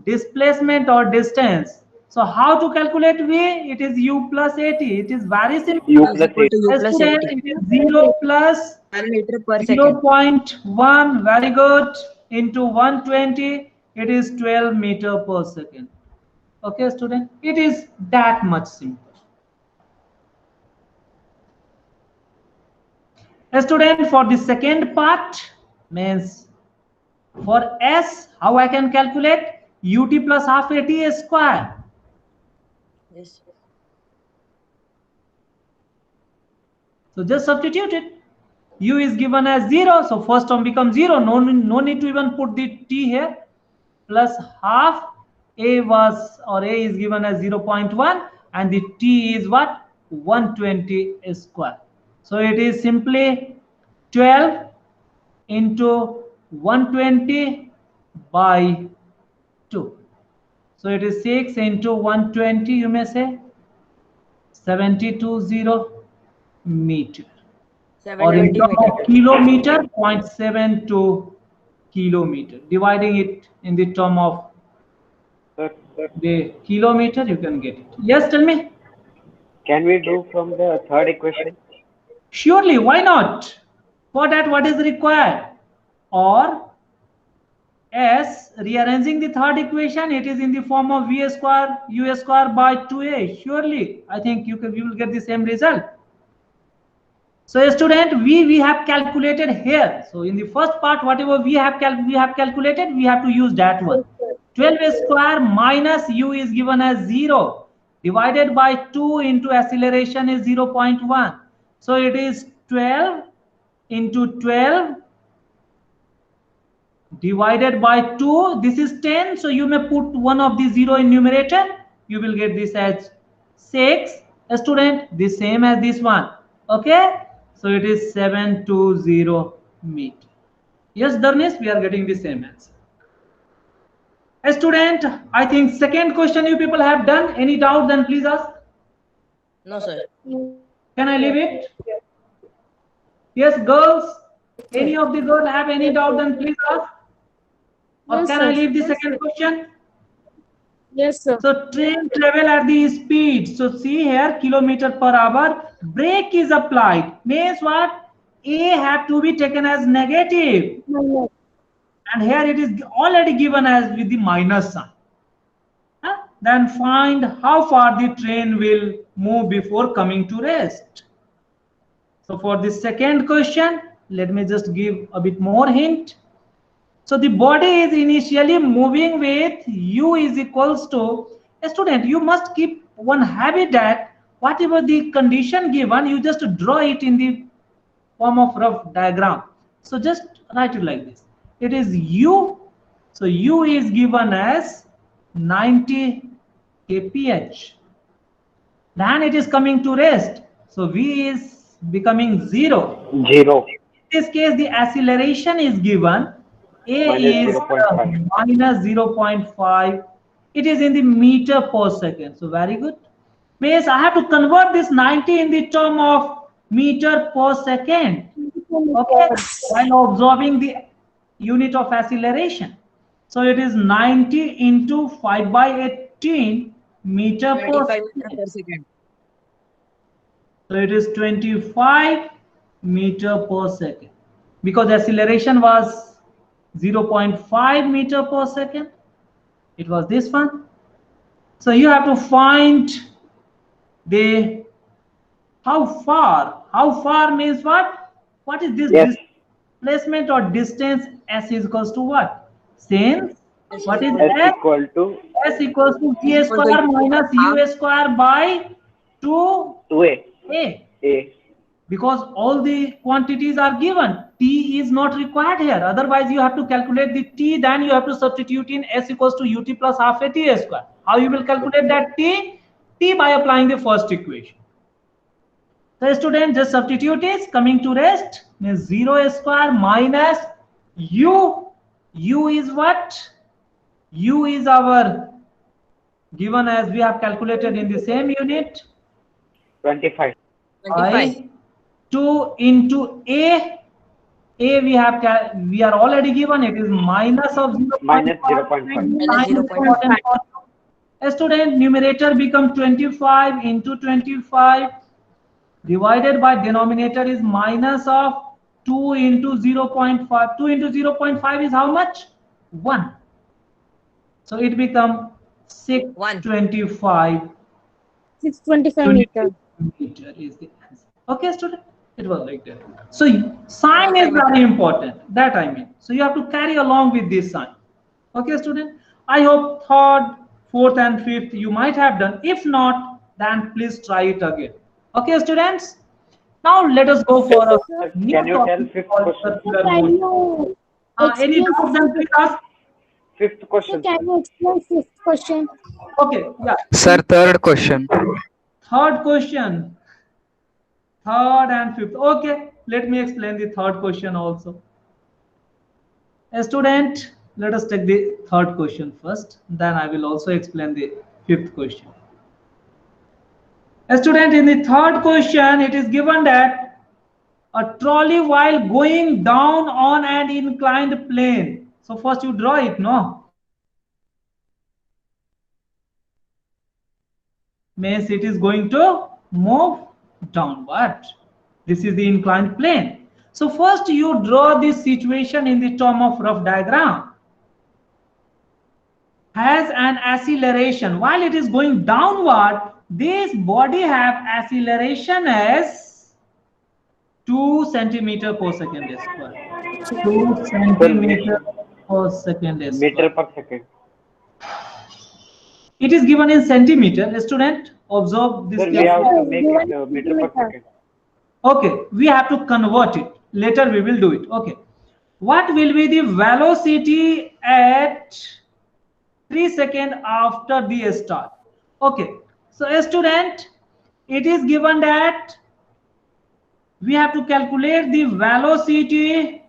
displacement or distance. So how to calculate V? It is U plus 80. It is very simple. U plus 80. U plus 80. It is 0 plus meter per second. 0.1, very good, into 120, it is 12 meter per second. Okay, student, it is that much simple. Student, for the second part, means for S, how I can calculate? Ut plus half AT square. Yes. So just substitute it. U is given as 0, so first term becomes 0. No need to even put the t here. Plus half A was, or A is given as 0.1, and the t is what? 120 square. So it is simply 12 into 120 by 2. So it is 6 into 120, you may say 720 meter. Or in 720 terms meter. of kilometer, 0.72 kilometer. Dividing it in the term of the kilometer, you can get it. Yes, tell me. Can we do from the third equation? Surely, why not? For that, what is required? Or S, rearranging the third equation, it is in the form of V square U square by 2A. Surely, I think you will get the same result. So student, we have calculated here. So in the first part, whatever we have calculated, we have to use that one. 12 square minus U is given as 0 divided by 2 into acceleration is 0.1. So it is 12 into 12 divided by 2. This is 10. So you may put one of the 0 in numerator. You will get this as 6. Student, the same as this one. Okay. So it is 720 meter. Yes, Dharnesh, we are getting the same answer. A student, I think second question you people have done. Any doubt, then please ask. No, sir. Can I leave it? Yes, girls. Any of the girls have any doubt, then please ask. Or Yes, can sir. I leave the second question? Yes, sir. So train travel at the speed. So see here, kilometer per hour. Brake is applied. Means what? A have to be taken as negative. And here it is already given as with the minus sign. Then find how far the train will move before coming to rest. So for the second question, let me just give a bit more hint. So the body is initially moving with U is equals to, a student, you must keep one habit that whatever the condition given, you just draw it in the form of rough diagram. So just write it like this. It is U. So U is given as 90 kph. Then it is coming to rest. So V is becoming 0. 0. In this case, the acceleration is given. A Minus is 0.5. minus 0.5. It is in the meter per second. So very good. Means I have to convert this 90 in the term of meter per second. Okay. While observing the unit of acceleration. So it is 90 into 5 by 18 meter per 25 meter second. per second. So it is 25 meter per second. Because acceleration was 0.5 meter per second. It was this one. So you have to find the how far. How far means what? What is this Yes. displacement or distance? S is equals to what? Since what is S S? equal to S equals to V Equal to square minus half. U square by 2A. 2A. A. Because all the quantities are given, t is not required here. Otherwise you have to calculate the t, then you have to substitute in S equals to ut plus half a t square. How you will calculate that t? T by applying the first equation. So student, just substitute is coming to rest, means 0 square minus u. U is what? U is our given as we have calculated in the same unit. 25. 25. 2 into A. A we are already given, it is minus of 0.5. Minus 0.5. Minus 0.5. A student, numerator become 25 into 25 divided by denominator is minus of 2 into 0.5. 2 into 0.5 is how much? 1. So it become 625. 625 meter. Meter is the answer. Okay, student. It was like that. So sign is very important. That I mean. So you have to carry along with this sign. Okay, student. I hope third, fourth, and fifth you might have done. If not, then please try it again. Okay, students. Now let us go for a new Can you tell topic fifth called question? circular Can motion. you Any explain doubts? Then please ask. Fifth question. can you explain fifth question? Okay, yeah. Sir, third question. Third question. Third and fifth. Okay, let me explain the third question also. A student, let us take the third question first. Then I will also explain the fifth question. A student, in the third question, it is given that a trolley while going down on an inclined plane. So first you draw it, no? Means it is going to move downward. This is the inclined plane. So first you draw this situation in the term of rough diagram. Has an acceleration. While it is going downward, this body have acceleration as 2 centimeter per second square. 2 centimeter per second Meter square. per second. It is given in centimeter. Student, observe this. Sir, we have to make it meter per second. Okay, we have to convert it. Later we will do it. Okay. What will be the velocity at 3 seconds after the start? Okay. So a student, it is given that we have to calculate the velocity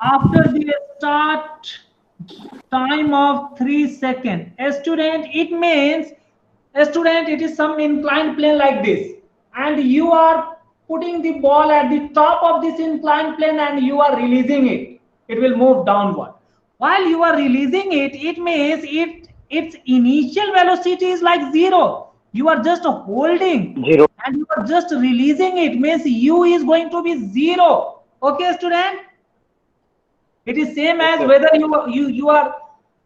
after the start time of 3 seconds. A student, it means, a student, it is some inclined plane like this, and you are putting the ball at the top of this inclined plane and you are releasing it. It will move downward. While you are releasing it, it means its initial velocity is like 0. You are just holding 0. and you are just releasing it, means u is going to be 0. Okay, student? It is same as whether you are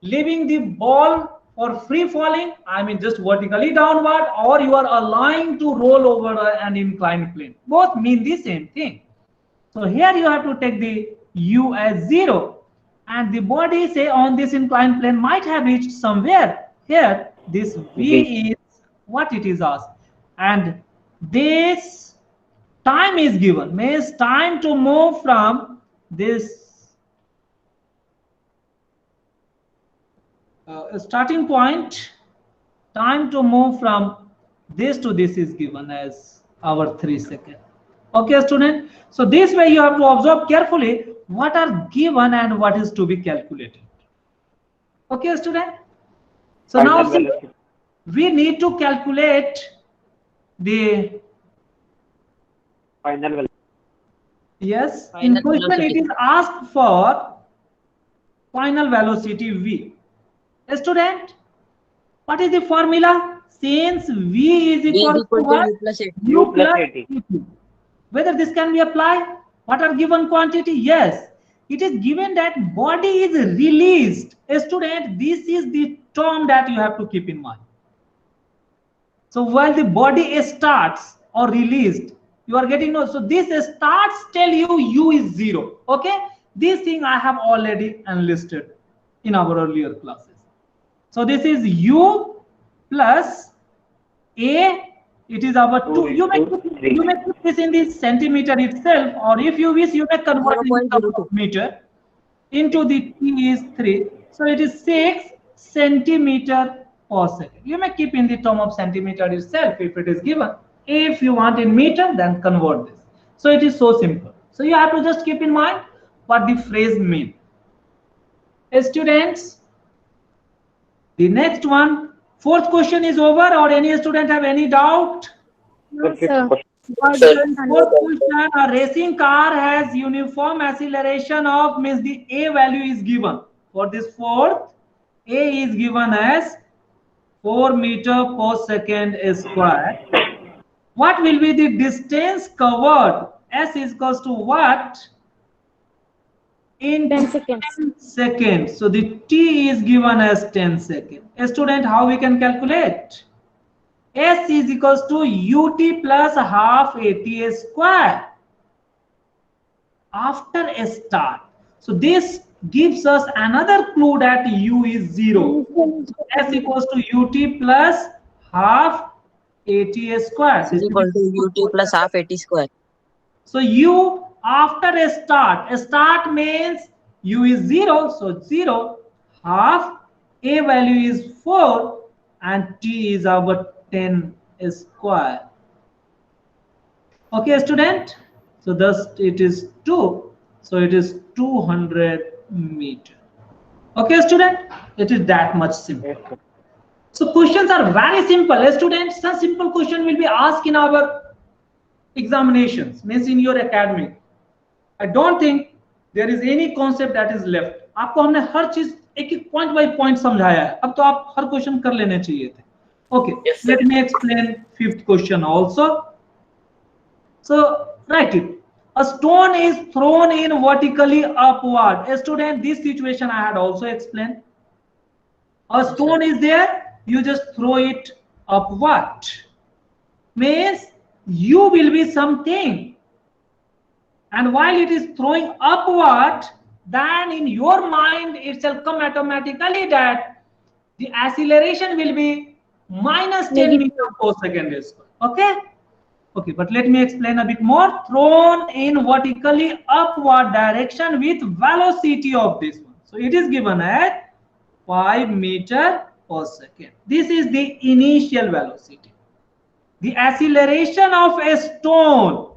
leaving the ball for free falling, I mean just vertically downward, or you are allowing to roll over an inclined plane. Both mean the same thing. So here you have to take the u as 0, and the body, say, on this inclined plane might have reached somewhere. Here this v is what it is asked, and this time is given, means time to move from this starting point, time to move from this to this is given as our 3 seconds. Okay, student? So this way you have to observe carefully what are given and what is to be calculated. Okay, student? So Final now velocity. we need to calculate the, Final velocity. yes, Final in question velocity. it is asked for final velocity v. A student, what is the formula? Since v is V equal is to equal to what? u plus 8. U plus 80. Whether this can be applied? What are given quantity? Yes. It is given that body is released. A student, this is the term that you have to keep in mind. So while the body starts or released, you are getting no. So this starts tell you u is 0. Okay. This thing I have already enlisted in our earlier classes. So this is u plus a. It is our 2. You may put this in the centimeter itself, or if you wish, you may convert it into meter. Into the t is 3. So it is 6 centimeter per second. You may keep in the term of centimeter itself if it is given. If you want in meter, then convert this. So it is so simple. So you have to just keep in mind what the phrase means. Students, the next one, fourth question is over, or any student have any doubt? No, Fifth sir. question. Fourth question, a racing car has uniform acceleration of, means the a value is given. For this fourth, a is given as 4 meter per second square. What will be the distance covered? S is equals to what? In 10 seconds. 10 seconds. So the t is given as 10 seconds. A student, how we can calculate? S is equals to ut plus half at square after a start. So this gives us another clue that u is 0. S equals to ut plus half at square. Is equal to ut plus half 80 square. So u after a start means u is 0, so 0, half, a value is 4 and t is our 10 square. Okay, student? So thus it is 2, so it is 200 meter. Okay, student? It is that much simple. Yes, sir. So questions are very simple. Students, some simple question will be asked in our examinations, means in your academic. I don't think there is any concept that is left. आपको हमने हर चीज एक एक point by point समझाया है. अब तो आप हर क्वेश्चन कर लेने चाहिए थे. Okay, yes, let me explain fifth question also. So write it. A stone is thrown in vertically upward. A student, this situation I had also explained. A stone is there, you just throw it upward. Means you will be something. And while it is throwing upward, then in your mind it shall come automatically that the acceleration will be minus 10 meters per second. Okay? Okay, but let me explain a bit more. Thrown in vertically upward direction with velocity of this one. So it is given at 5 meters per second. This is the initial velocity. The acceleration of a stone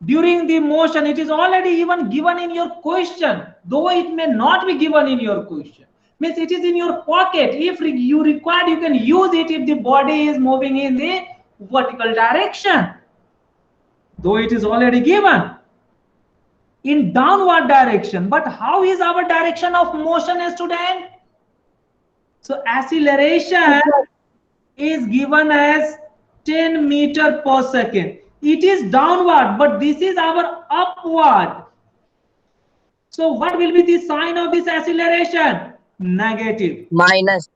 during the motion, it is already even given in your question, though it may not be given in your question. Means it is in your pocket. If you require, you can use it if the body is moving in the vertical direction, though it is already given in downward direction. But how is our direction of motion, student? So acceleration is given as 10 meters per second. It is downward, but this is our upward. So what will be the sign of this acceleration? Negative. Minus.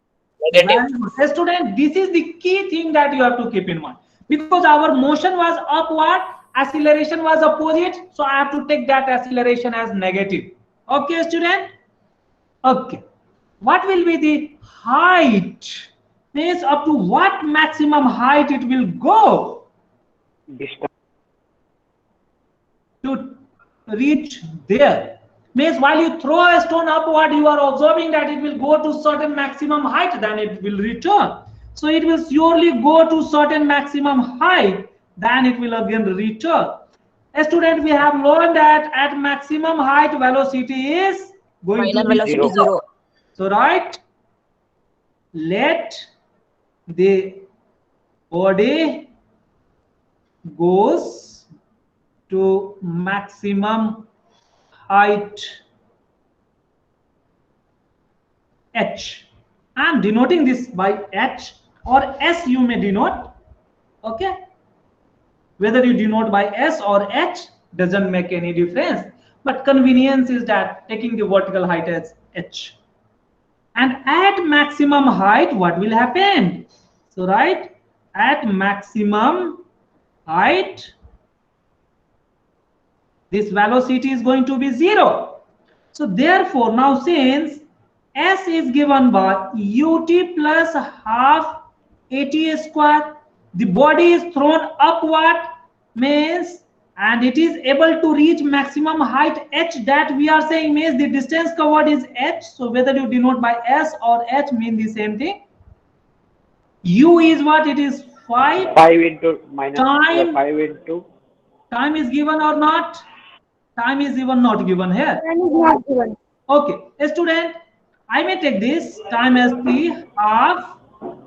Negative. Student, this is the key thing that you have to keep in mind. Because our motion was upward, acceleration was opposite, so I have to take that acceleration as negative. Okay, student? Okay. What will be the height? Means up to what maximum height it will go Distance. to reach there. Means while you throw a stone upward, you are observing that it will go to certain maximum height, then it will return. So it will surely go to certain maximum height, then it will again return. A student, we have learned that at maximum height, velocity is going Final to be velocity 0. So right, let the body goes to maximum height h. I am denoting this by h or s, you may denote. Okay, whether you denote by s or h doesn't make any difference, but convenience is that taking the vertical height as h. And at maximum height, what will happen? So right, at maximum height, this velocity is going to be 0. So therefore, now since s is given by ut plus half at square, the body is thrown upward, means, and it is able to reach maximum height h, that we are saying means the distance covered is h. So whether you denote by s or h mean the same thing. U is what? It is 5. 5 into minus Time. 5 into. Time is given or not? Time is even not given here. Time is not given. Okay, a student, I may take this time as t half,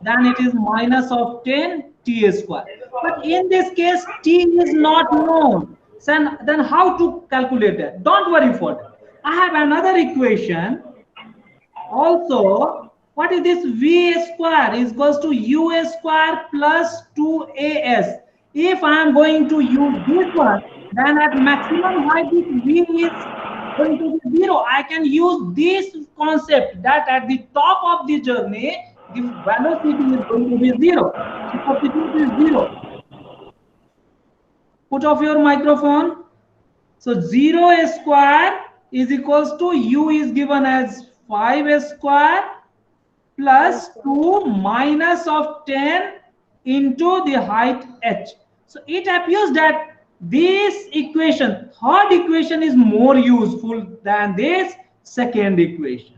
then it is minus of 10 t square. But in this case, t is not known. So then how to calculate that? Don't worry for that. I have another equation. Also, what is this? V square is equals to u square plus 2as. If I am going to use this one, then at maximum height, this v is going to be 0. I can use this concept that at the top of the journey, the velocity is going to be 0. So substitute is 0. Put off your microphone. So 0 square is equals to u is given as 5 square plus 2 minus of 10 into the height h. So it appears that this equation, third equation, is more useful than this second equation.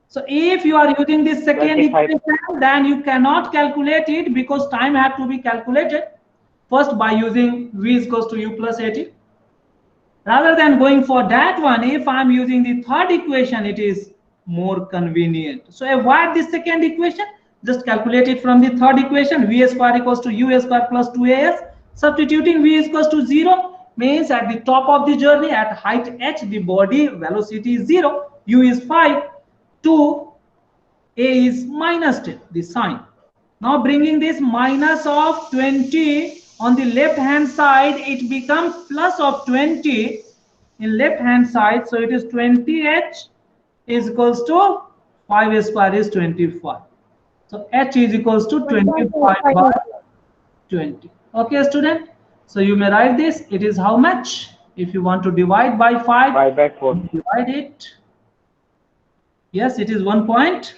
So if you are using this second 25. equation, then you cannot calculate it because time had to be calculated first by using v is equals to u plus 80. Rather than going for that one, if I'm using the third equation, it is more convenient. So avoid this second equation, just calculate it from the third equation. V square equals to u square plus 2as. Substituting v is equals to 0 means at the top of the journey at height h, the body velocity is 0, u is 5, 2, a is minus 10, the sign. Now bringing this minus of 20 on the left hand side, it becomes plus of 20 in left hand side. So it is 20h is equals to 5 square is 25. So h is equals to 25 by 20. Okay, student. So you may write this. It is how much? If you want to divide by 5, 5 by 4. divide it. Yes, it is 1 point.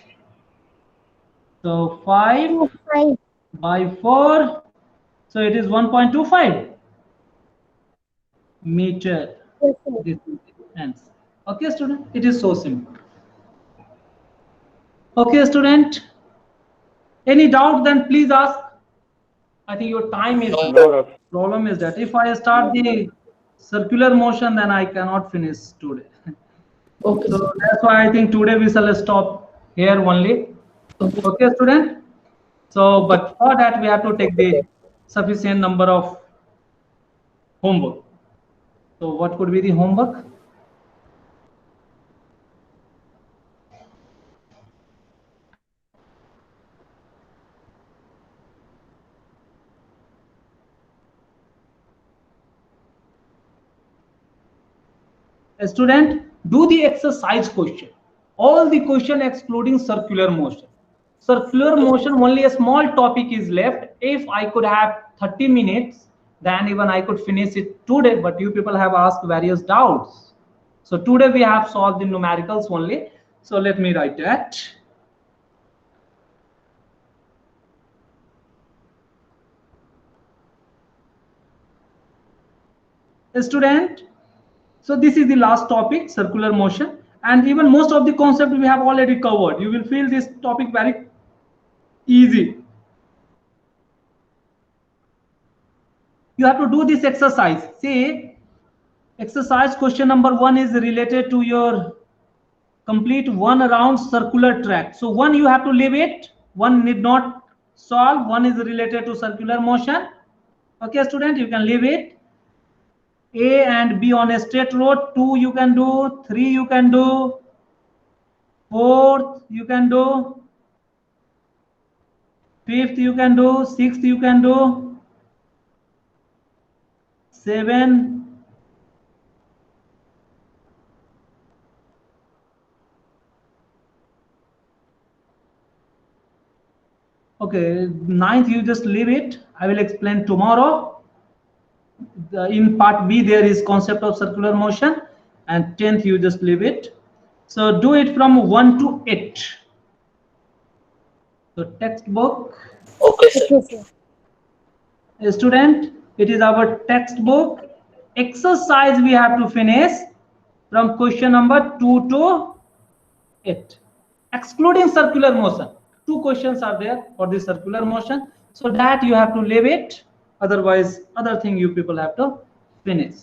So 5 5. by 4. So it is 1.25 meter. Yes, sir. This is the answer. Okay, student. It is so simple. Okay, student. Any doubt? Then please ask. I think your time is. No, no. Problem is that if I start the circular motion, then I cannot finish today. Okay. So that's why I think today we shall stop here only. Okay, student. So, but for that we have to take the sufficient number of homework. So what could be the homework? A student, do the exercise question. All the question excluding circular motion. Circular motion, only a small topic is left. If I could have 30 minutes, then even I could finish it today, but you people have asked various doubts. So today we have solved the numericals only. So let me write that. A student, so this is the last topic, circular motion, and even most of the concept we have already covered. You will feel this topic very easy. You have to do this exercise. See, exercise question number 1 is related to your complete one round circular track. So one you have to leave it, one need not solve, one is related to circular motion. Okay, student, you can leave it. A and B on a straight road, 2 you can do, 3 you can do, 4th you can do, 5th you can do, 6th you can do, 7, okay, 9th you just leave it. I will explain tomorrow. In part B there is concept of circular motion, and 10th you just leave it. So do it from 1 to 8. So textbook. Okay, sir. Okay, sir. A student, it is our textbook. Exercise we have to finish from question number 2 to 8, excluding circular motion. 2 questions are there for the circular motion, so that you have to leave it. Otherwise, other thing you people have to finish.